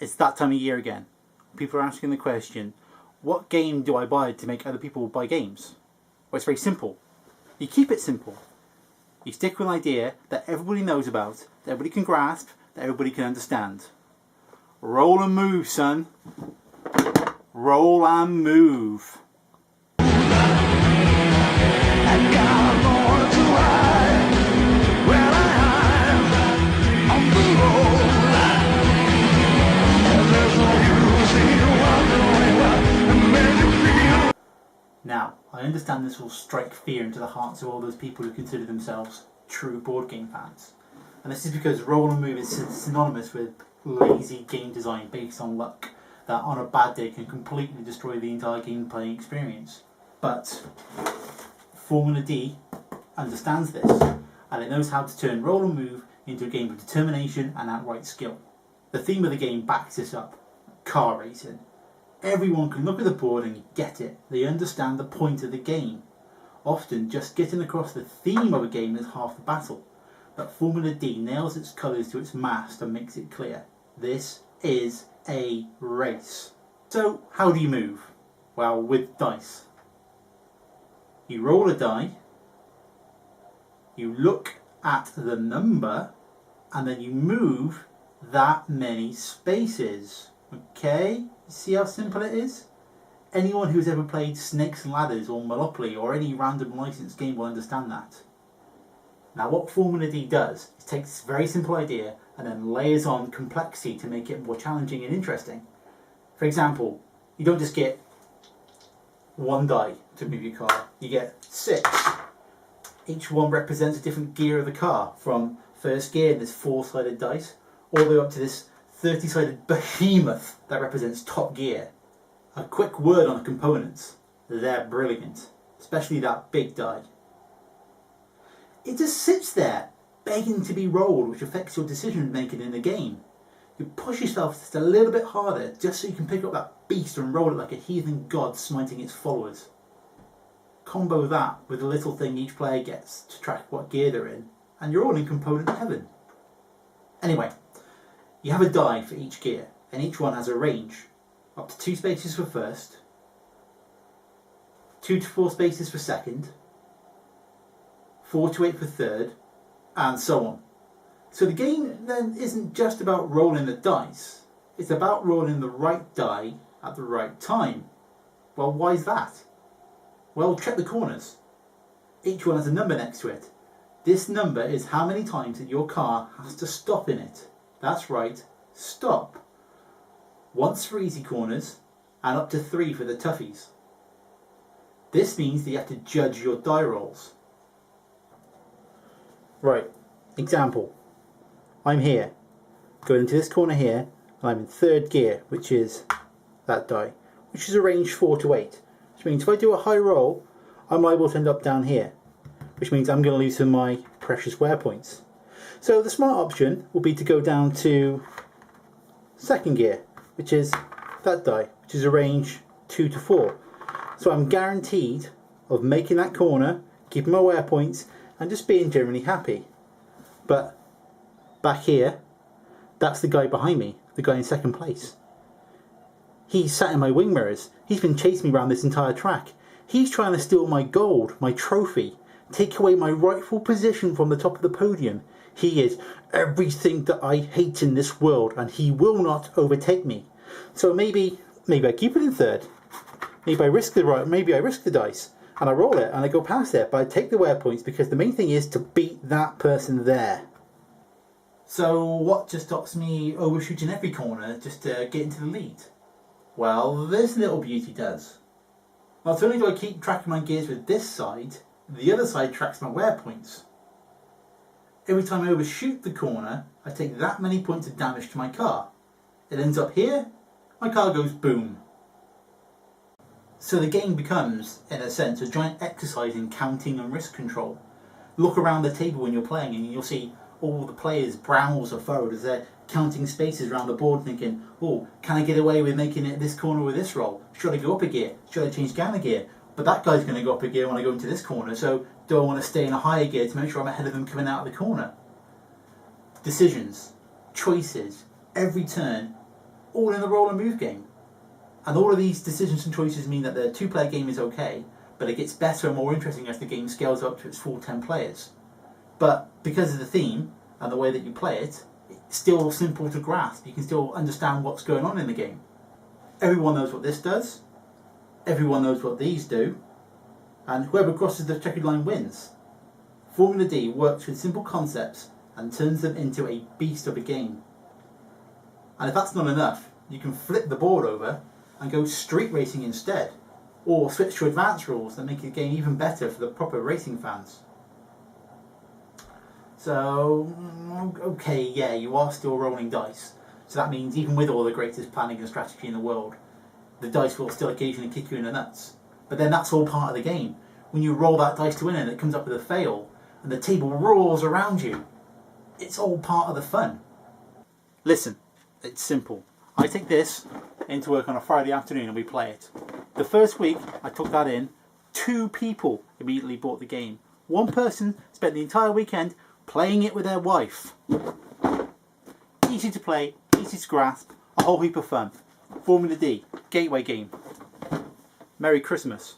It's that time of year again. People are asking the question, what game do I buy to make other people buy games? Well, it's very simple. You keep it simple. You stick with an idea that everybody knows about, that everybody can grasp, that everybody can understand. Roll and move, son. Roll and move. Now, I understand this will strike fear into the hearts of all those people who consider themselves true board game fans. And this is because roll and move is synonymous with lazy game design based on luck that on a bad day can completely destroy the entire gameplay experience. But Formula D understands this, and it knows how to turn roll and move into a game of determination and outright skill. The theme of the game backs this up: car racing. Everyone can look at the board and get it. They understand the point of the game. Often just getting across the theme of a game is half the battle. But Formula D nails its colours to its mast and makes it clear. This is a race. So how do you move? Well, with dice. You roll a die, you look at the number, and then you move that many spaces. Okay? See how simple it is? Anyone who's ever played Snakes and Ladders or Monopoly or any random licensed game will understand that. Now what Formula D does is take this very simple idea and then layers on complexity to make it more challenging and interesting. For example, you don't just get one die to move your car, you get 6. Each one represents a different gear of the car, from first gear in this 4-sided dice all the way up to this 30-sided behemoth that represents top gear. A quick word on the components. They're brilliant, especially that big die. It just sits there, begging to be rolled, which affects your decision making in the game. You push yourself just a little bit harder just so you can pick up that beast and roll it like a heathen god smiting its followers. Combo that with the little thing each player gets to track what gear they're in, and you're all in component heaven. Anyway, you have a die for each gear, and each one has a range. Up to 2 spaces for first, 2 to 4 spaces for second, 4 to 8 for third, and so on. So the game then isn't just about rolling the dice, it's about rolling the right die at the right time. Well, why is that? Well, check the corners. Each one has a number next to it. This number is how many times that your car has to stop in it. That's right, stop. Once for easy corners, and up to 3 for the toughies. This means that you have to judge your die rolls. Right, example. I'm here, going into this corner here, and I'm in 3rd gear, which is that die, which is a range 4 to 8. Which means if I do a high roll, I'm liable to end up down here, which means I'm going to lose some of my precious wear points. So the smart option will be to go down to 2nd gear, which is that die, which is a range 2 to 4. So I'm guaranteed of making that corner, keeping my wear points, and just being generally happy. But back here, that's the guy behind me, the guy in 2nd place. He's sat in my wing mirrors. He's been chasing me around this entire track. He's trying to steal my gold, my trophy, take away my rightful position from the top of the podium. He is everything that I hate in this world, and he will not overtake me. So maybe I keep it in 3rd. Maybe I risk the dice, and I roll it, and I go past it, but I take the wear points because the main thing is to beat that person there. So what just stops me overshooting every corner just to get into the lead? Well, this little beauty does. Not only do I keep tracking my gears with this side, the other side tracks my wear points. Every time I overshoot the corner, I take that many points of damage to my car. It ends up here, my car goes boom. So the game becomes, in a sense, a giant exercise in counting and risk control. Look around the table when you're playing and you'll see all the players' brows are furrowed as they're counting spaces around the board thinking, oh, can I get away with making it this corner with this roll? Should I go up a gear? Should I change gamma gear? But that guy's going to go up a gear when I go into this corner, so do I want to stay in a higher gear to make sure I'm ahead of them coming out of the corner? Decisions, choices, every turn all in the roll and move game. And all of these decisions and choices mean that the 2-player game is okay, but it gets better and more interesting as the game scales up to its full 10 players. But because of the theme and the way that you play it, it's still simple to grasp. You can still understand what's going on in the game. Everyone knows what this does, everyone knows what these do, and whoever crosses the checkered line wins. Formula D works with simple concepts and turns them into a beast of a game. And if that's not enough, you can flip the board over and go street racing instead, or switch to advanced rules that make the game even better for the proper racing fans. So, okay, yeah, you are still rolling dice. So that means even with all the greatest planning and strategy in the world, the dice will still occasionally kick you in the nuts. But then that's all part of the game. When you roll that dice to win and it comes up with a fail, and the table roars around you, it's all part of the fun. Listen, it's simple. I take this into work on a Friday afternoon and we play it. The first week I took that in, 2 people immediately bought the game. 1 person spent the entire weekend playing it with their wife. Easy to play, easy to grasp, a whole heap of fun. Formula D, gateway game. Merry Christmas.